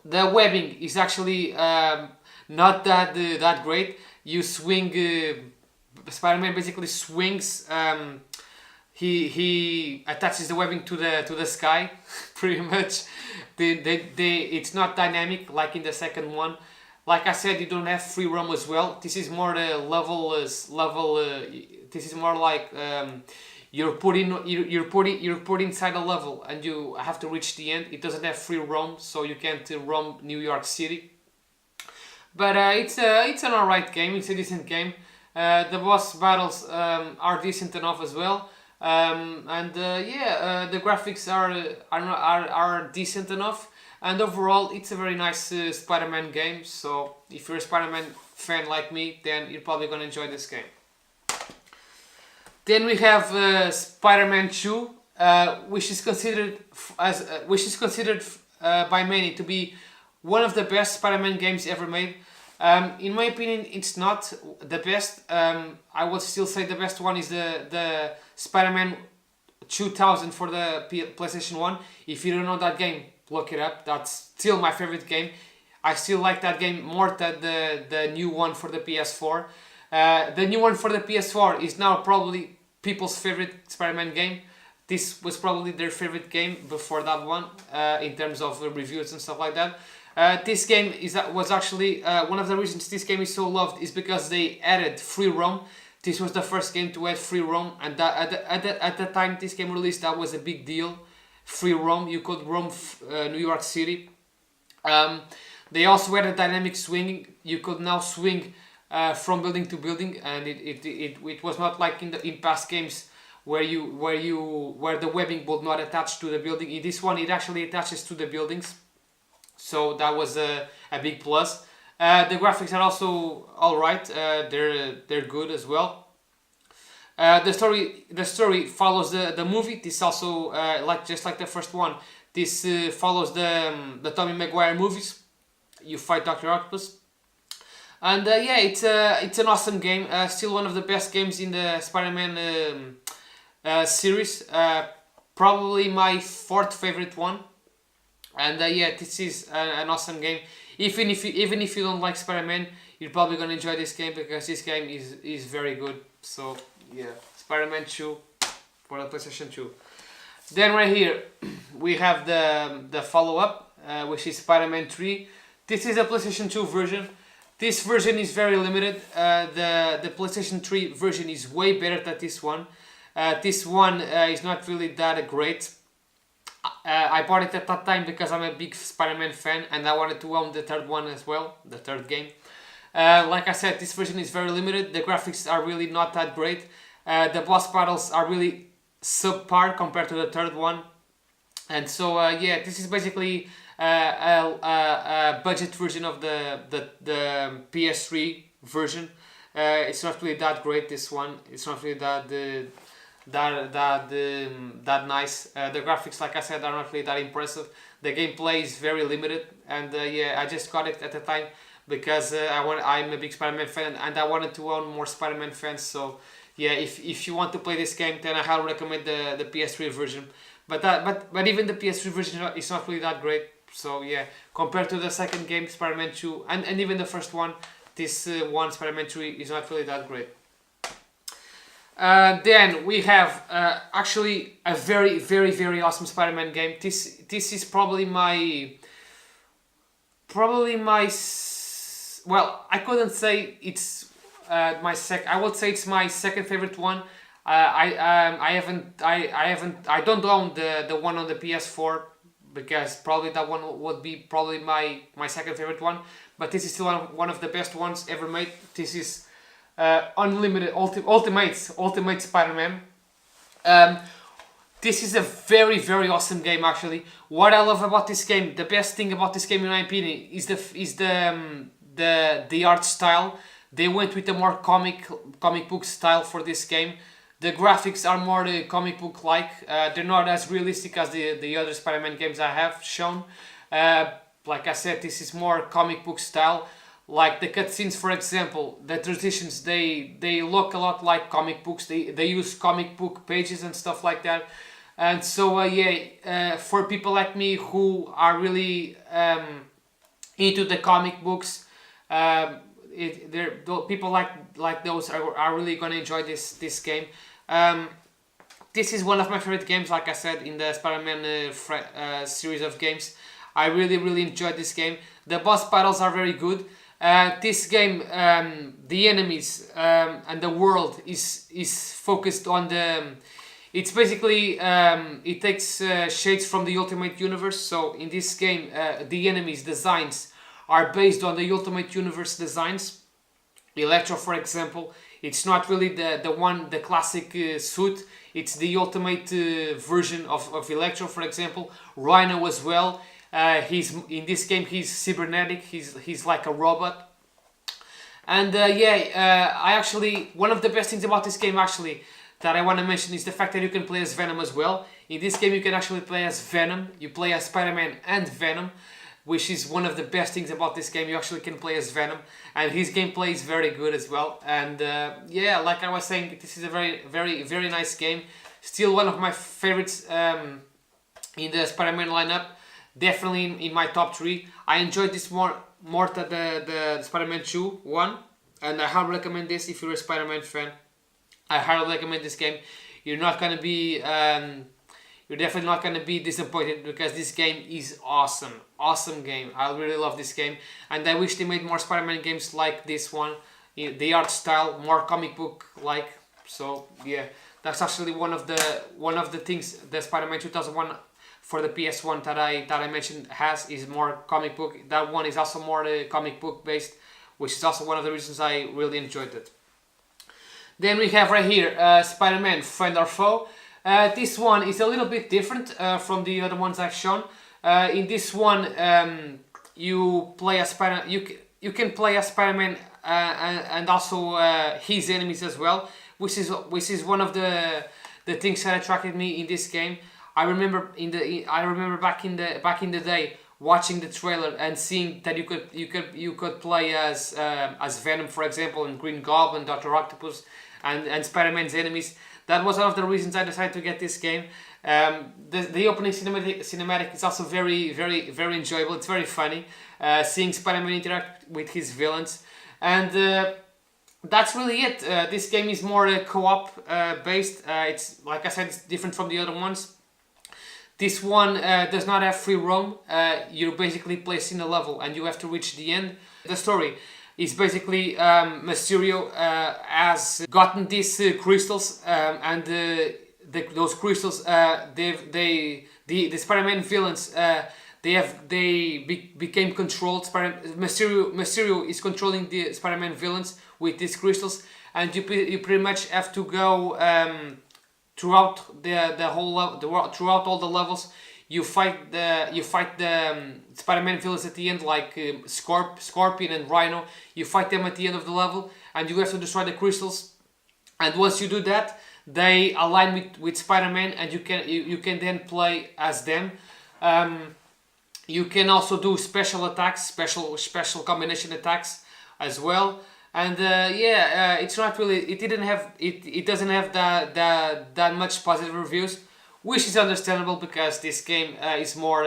The webbing is actually not that great. You swing. Spider-Man basically swings. He attaches the webbing to the sky, pretty much. It's not dynamic like in the second one. Like I said, you don't have free roam as well. This is more the level. This is more like you're put inside a level and you have to reach the end. It doesn't have free roam, so you can't roam New York City. But it's an alright game. It's a decent game. The boss battles are decent enough as well. The graphics are decent enough, and overall it's a very nice Spider-Man game. So if you're a Spider-Man fan like me, then you're probably gonna enjoy this game. Then we have Spider-Man 2, which is considered by many to be one of the best Spider-Man games ever made. In my opinion, it's not the best. I would still say the best one is the Spider-Man 2000 for the PlayStation 1. If you don't know that game, look it up. That's still my favorite game. I still like that game more than the new one for the PS4. The new one for the PS4 is now probably people's favorite Spider-Man game. This was probably their favorite game before that one, in terms of reviews and stuff like that. This game was actually one of the reasons this game is so loved is because they added free roam. This was the first game to add free roam, and at the time this game released, that was a big deal. Free roam, you could roam New York City. They also added dynamic swinging. You could now swing from building to building, and it was not like in past games where the webbing would not attach to the building. In this one, it actually attaches to the buildings. So that was a big plus. The graphics are also alright. They're good as well. The story follows the movie. This also just like the first one. This follows the Tobey Maguire movies. You fight Dr. Octopus, and it's an awesome game. Still one of the best games in the Spider-Man series. Probably my fourth favorite one. And this is an awesome game. Even if you don't like Spider-Man, you're probably gonna enjoy this game because this game is very good. So yeah, Spider-Man 2 for the PlayStation 2. Then right here we have the follow-up, which is Spider-Man 3. This is a PlayStation 2 version. This version is very limited. The PlayStation 3 version is way better than this one. This one is not really that great. I bought it at that time because I'm a big Spider-Man fan and I wanted to own the third one as well, the third game. Like I said, this version is very limited. The graphics are really not that great. The boss battles are really subpar compared to the third one. And so this is basically a budget version of the PS3 version. It's not really that great, this one. It's not really that nice. The graphics, like I said, are not really that impressive. The gameplay is very limited, and I just got it at the time because I'm a big Spider-Man fan and I wanted to own more Spider-Man fans. So yeah, if you want to play this game, then I highly recommend the PS3 version. But even the PS3 version is not really that great. So yeah, compared to the second game, Spider-Man 2, and even the first one, this one Spider-Man 3 is not really that great. Then we have actually a very, very, very awesome Spider-Man game. This is probably my well, I couldn't say it's I would say it's my second favorite one. I don't own the one on the PS4 because probably that one would be probably my second favorite one. But this is still one of the best ones ever made. This is Unlimited Ultimate Spider-Man. This is a very, very awesome game actually. What I love about this game, the best thing about this game in my opinion, is the art style. They went with a more comic book style for this game. The graphics are more comic book like. They're not as realistic as the other Spider-Man games I have shown. Like I said, this is more comic book style. Like the cutscenes, for example, the transitions, they look a lot like comic books. They use comic book pages and stuff like that. And so yeah, for people like me who are really into the comic books, people like those are really gonna enjoy this game. This is one of my favorite games, like I said, in the Spider-Man series of games. I really enjoyed this game. The boss battles are very good. This game, the enemies and the world is focused on the. It's basically it takes shades from the Ultimate Universe. So in this game, the enemies designs are based on the Ultimate Universe designs. Electro, for example, it's not really the classic suit. It's the ultimate version of Electro, for example. Rhino as well. He's in this game. He's cybernetic. He's like a robot. And I actually, one of the best things about this game actually that I want to mention is the fact that you can play as Venom as well. In this game, you can actually play as Venom. You play as Spider-Man and Venom, which is one of the best things about this game. You actually can play as Venom, and his gameplay is very good as well. And yeah, like I was saying, this is a very nice game. Still one of my favorites in the Spider-Man lineup. Definitely in my top 3. I enjoyed this more than the Spider-Man 2 one, and I highly recommend this if you're a Spider-Man fan. I highly recommend this game. You're not gonna be you're definitely not gonna be disappointed because this game is awesome. Awesome game. I really love this game, and I wish they made more Spider-Man games like this one. The art style more comic book like. So yeah, that's actually one of the things the Spider-Man 2001 for the PS1 that I mentioned is more comic book. That one is also more comic book based, which is also one of the reasons I really enjoyed it. Then we have right here Spider-Man Friend or Foe. This one is a little bit different from the other ones I've shown. In this one, you play as you can play as Spider-Man and also his enemies as well, which is one of the things that attracted me in this game. I remember back in the day watching the trailer and seeing that you could play as Venom, for example, and Green Goblin, Dr. Octopus, and Spider-Man's enemies. That was one of the reasons I decided to get this game. The opening cinematic is also very enjoyable. It's very funny seeing Spider-Man interact with his villains, and that's really it. This game is more co-op based. It's like I said, it's different from the other ones. This one does not have free roam. You're basically placed in a level and you have to reach the end. The story is basically Mysterio has gotten these crystals and those crystals the Spider-Man villains became controlled. Mysterio is controlling the Spider-Man villains with these crystals, and you pretty much have to go throughout throughout all the levels. You fight the Spider-Man villains at the end, like Scorpion and Rhino. You fight them at the end of the level, and you have to destroy the crystals. And once you do that, they align with Spider-Man, and you can then play as them. You can also do special attacks, special combination attacks as well. And it's not really. It doesn't have that much positive reviews, which is understandable because this game is more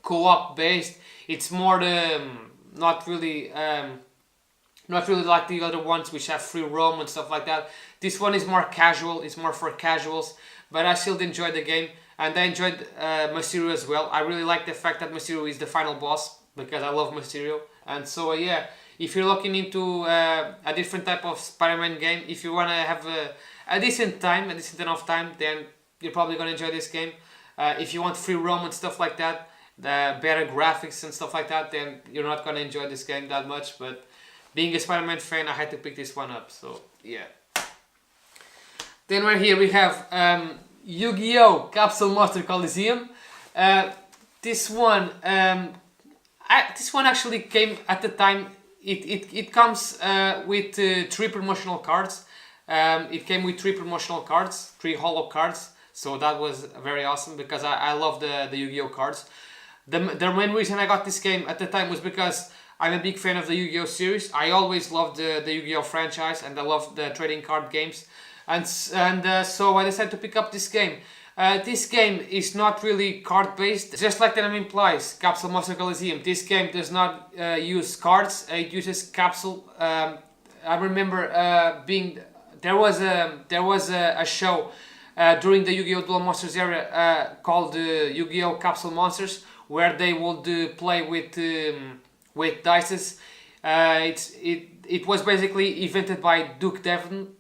co-op based. It's more not really like the other ones which have free roam and stuff like that. This one is more casual. It's more for casuals. But I still enjoyed the game, and I enjoyed Mysterio as well. I really like the fact that Mysterio is the final boss because I love Mysterio. And so if you're looking into a different type of Spider-Man game, if you want to have a decent enough time, then you're probably going to enjoy this game. If you want free roam and stuff like that, the better graphics and stuff like that, then you're not going to enjoy this game that much. But being a Spider-Man fan, I had to pick this one up. So yeah. Then right here we have Yu-Gi-Oh! Capsule Monster Coliseum. This one, this one actually came at the time. It comes with 3 promotional cards. It came with 3 promotional cards, 3 holo cards. So that was very awesome because I love the Yu-Gi-Oh cards. The main reason I got this game at the time was because I'm a big fan of the Yu-Gi-Oh series. I always loved the Yu-Gi-Oh franchise, and I love the trading card games. So I decided to pick up this game. This game is not really card based, just like the name implies, Capsule Monster Coliseum. This game does not use cards, it uses capsule. I remember there was a show during the Yu-Gi-Oh! Duel Monsters era called Yu-Gi-Oh! Capsule Monsters, where they would play with dices. It was basically invented by Duke Devon,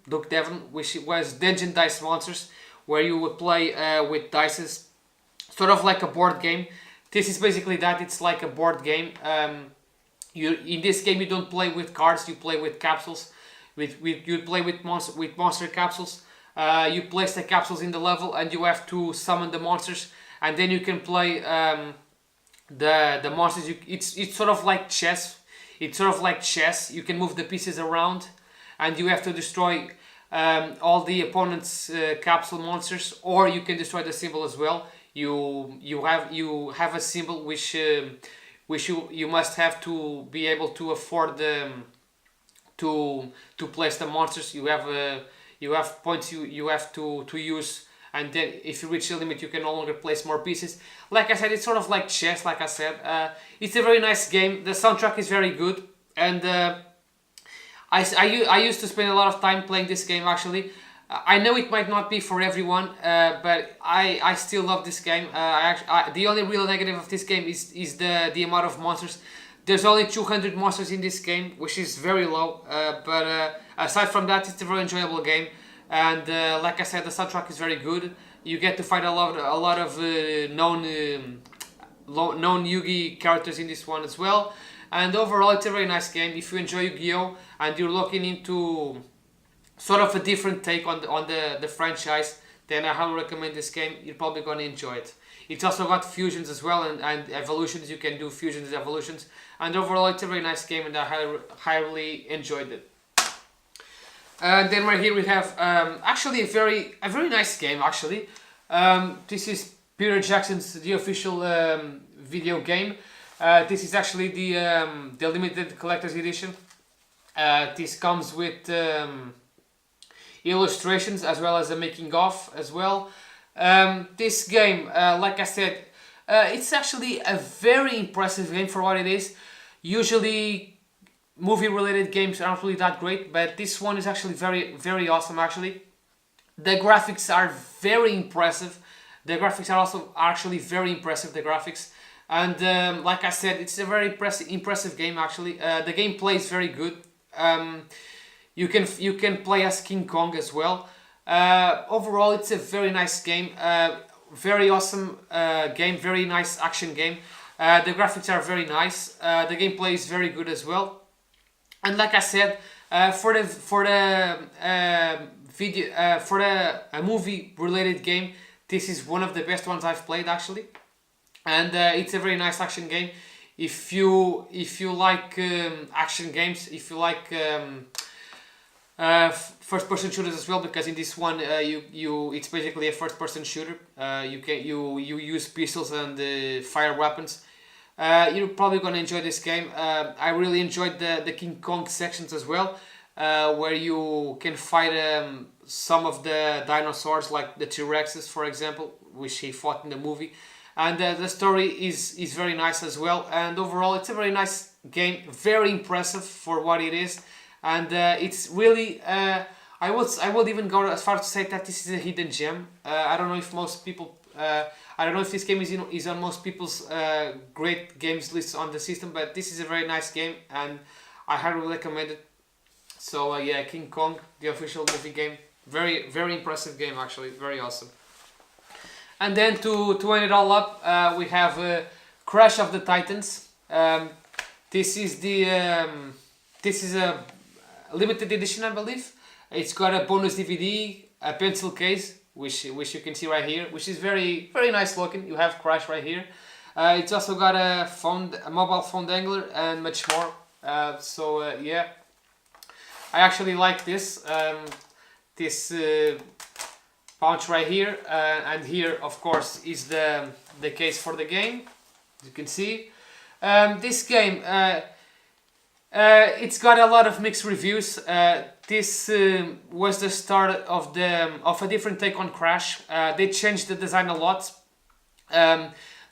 which was Dungeon Dice Monsters, where you would play with dices, sort of like a board game. This is basically that. It's like a board game. In this game you don't play with cards. You play with capsules. You play with monster capsules. You place the capsules in the level, and you have to summon the monsters, and then you can play the monsters. It's sort of like chess. It's sort of like chess. You can move the pieces around, and you have to destroy all the opponent's capsule monsters, or you can destroy the symbol as well. You have a symbol which you must have to be able to afford to place the monsters. You have points you have to use, and then if you reach the limit you can no longer place more pieces. Like I said, it's sort of like chess. Like I said, it's a very nice game. The soundtrack is very good, and I used to spend a lot of time playing this game actually. I know it might not be for everyone, but I still love this game. The only real negative of this game is the amount of monsters. There's only 200 monsters in this game, which is very low, but aside from that, it's a very enjoyable game. And like I said, the soundtrack is very good. You get to find a lot of known Yugi characters in this one as well. And overall, it's a very nice game. If you enjoy Yu-Gi-Oh! And you're looking into sort of a different take on the franchise, then I highly recommend this game. You're probably going to enjoy it. It's also got fusions as well, and evolutions. You can do fusions and evolutions. And overall, it's a very nice game, and I highly enjoyed it. And then right here we have actually a very nice game actually. This is Peter Jackson's The Official Video Game. This is actually the limited collector's edition. This comes with illustrations as well as a making of as well. This game, like I said, it's actually a very impressive game for what it is. Usually movie related games aren't really that great, but this one is actually very awesome actually. The graphics are very impressive. The graphics are also actually very impressive, the graphics. And like I said, it's a very impressive game actually. The gameplay is very good. You can play as King Kong as well. Overall, it's a very nice game. Very awesome game. Very nice action game. The graphics are very nice. The gameplay is very good as well. And like I said, for a movie related game, this is one of the best ones I've played actually. And it's a very nice action game. If you like action games, if you like first person shooters as well, because in this one it's basically a first person shooter. You use pistols and fire weapons. You're probably gonna enjoy this game. I really enjoyed the King Kong sections as well, where you can fight some of the dinosaurs, like the T-Rexes, for example, which he fought in the movie. And the story is very nice as well. And overall, it's a very nice game, very impressive for what it is. And it's really, I would even go as far to say that this is a hidden gem. I don't know if most people. I don't know if this game is on most people's great games lists on the system, but this is a very nice game and I highly recommend it. So yeah, King Kong, the official movie game, very impressive game actually, very awesome. And then to end it all up, we have Crash of the Titans. This is a limited edition, I believe. It's got a bonus DVD, a pencil case, which you can see right here, which is very nice looking. You have Crash right here. It's also got a mobile phone dangler and much more. Yeah, I actually like this pouch right here, and here of course is the case for the game. As you can see, this game it's got a lot of mixed reviews. This was the start of a different take on Crash. They changed the design a lot.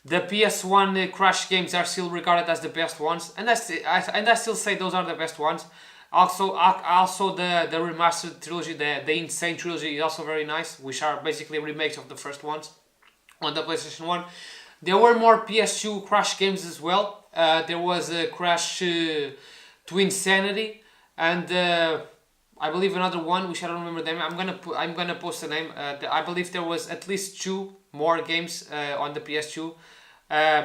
The PS1 Crash games are still regarded as the best ones, and I still say those are the best ones. Also the remastered trilogy, the Insane trilogy, is also very nice, which are basically remakes of the first ones on the PlayStation 1. There were more PS2 Crash games as well. There was Crash Twinsanity, and I believe another one which I don't remember the name. I'm gonna post the name. I believe there was at least 2 more games on the PS2,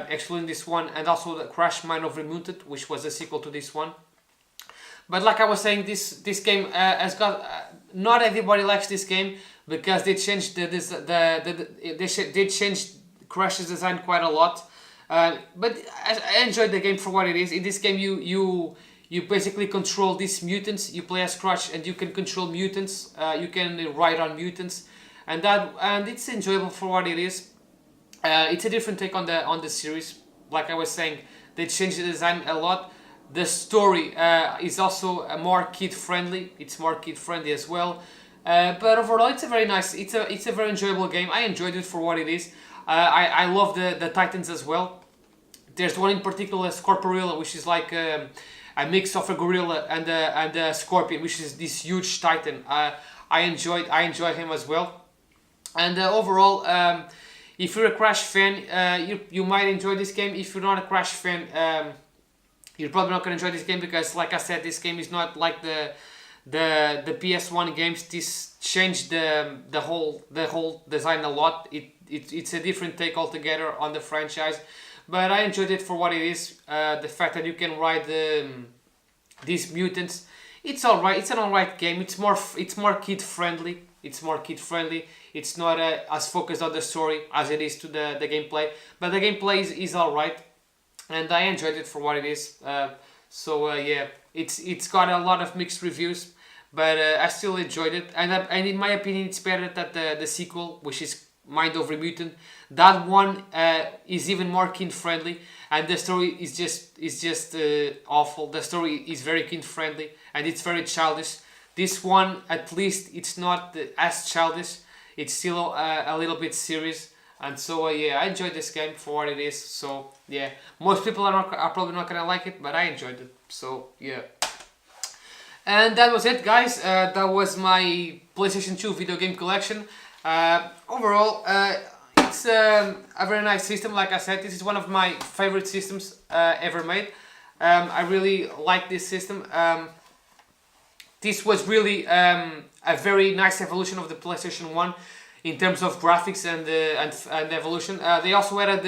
excluding this one, and also the Crash Mine of Remuted, which was a sequel to this one. But like I was saying, this game has got not everybody likes this game because they changed they changed Crash's design quite a lot. But I enjoyed the game for what it is. In this game, you basically control these mutants. You play as Crash, and you can control mutants. You can ride on mutants, and it's enjoyable for what it is. It's a different take on the series. Like I was saying, they changed the design a lot. The story is also more kid friendly. It's more kid friendly as well. But overall, it's a very nice. It's a very enjoyable game. I enjoyed it for what it is. I love the Titans as well. There's one in particular, Scorporilla, which is like a mix of a gorilla and a scorpion, which is this huge Titan. I enjoy him as well. And overall, if you're a Crash fan, you might enjoy this game. If you're not a Crash fan, you're probably not going to enjoy this game because, like I said, this game is not like the PS1 games. This changed the whole design a lot. It's a different take altogether on the franchise, but I enjoyed it for what it is. The fact that you can ride these mutants, it's alright. It's an alright game. It's more kid friendly. It's more kid friendly. It's not as focused on the story as it is to the gameplay, but the gameplay is alright. And I enjoyed it for what it is. Yeah, it's got a lot of mixed reviews, but I still enjoyed it. And in my opinion, it's better than the sequel, which is Mind Over Mutant. That one is even more kid friendly, and the story is just awful. The story is very kid friendly, and it's very childish. This one, at least, it's not as childish. It's still a little bit serious. And so yeah, I enjoyed this game for what it is. So yeah, most people are probably not gonna like it, but I enjoyed it. So yeah, and that was it, guys. That was my PlayStation 2 video game collection. Overall, it's a very nice system. Like I said, this is one of my favorite systems ever made. I really like this system. This was really a very nice evolution of the PlayStation 1. In terms of graphics and evolution. They also added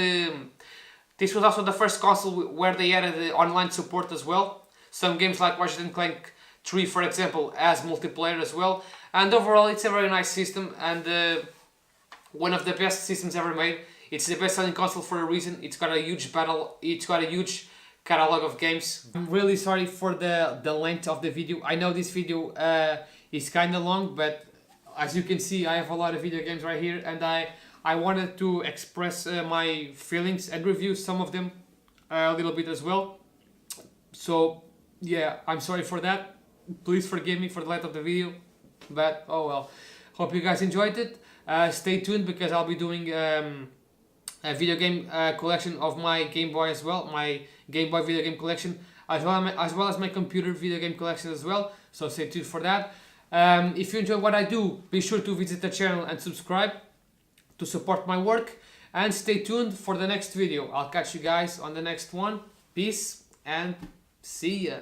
this was also the first console where they added the online support as well. Some games like Ratchet & Clank 3, for example, has multiplayer as well. And overall, it's a very nice system and one of the best systems ever made. It's the best-selling console for a reason. It's got a huge catalog of games. I'm really sorry for the length of the video. I know this video is kind of long, but as you can see, I have a lot of video games right here, and I wanted to express my feelings and review some of them a little bit as well. So yeah, I'm sorry for that. Please forgive me for the length of the video, but oh well. Hope you guys enjoyed it. Stay tuned because I'll be doing a video game collection of my Game Boy as well, my Game Boy video game collection, as well as my computer video game collection as well. So stay tuned for that. If you enjoy what I do, be sure to visit the channel and subscribe to support my work, and stay tuned for the next video. I'll catch you guys on the next one. Peace and see ya.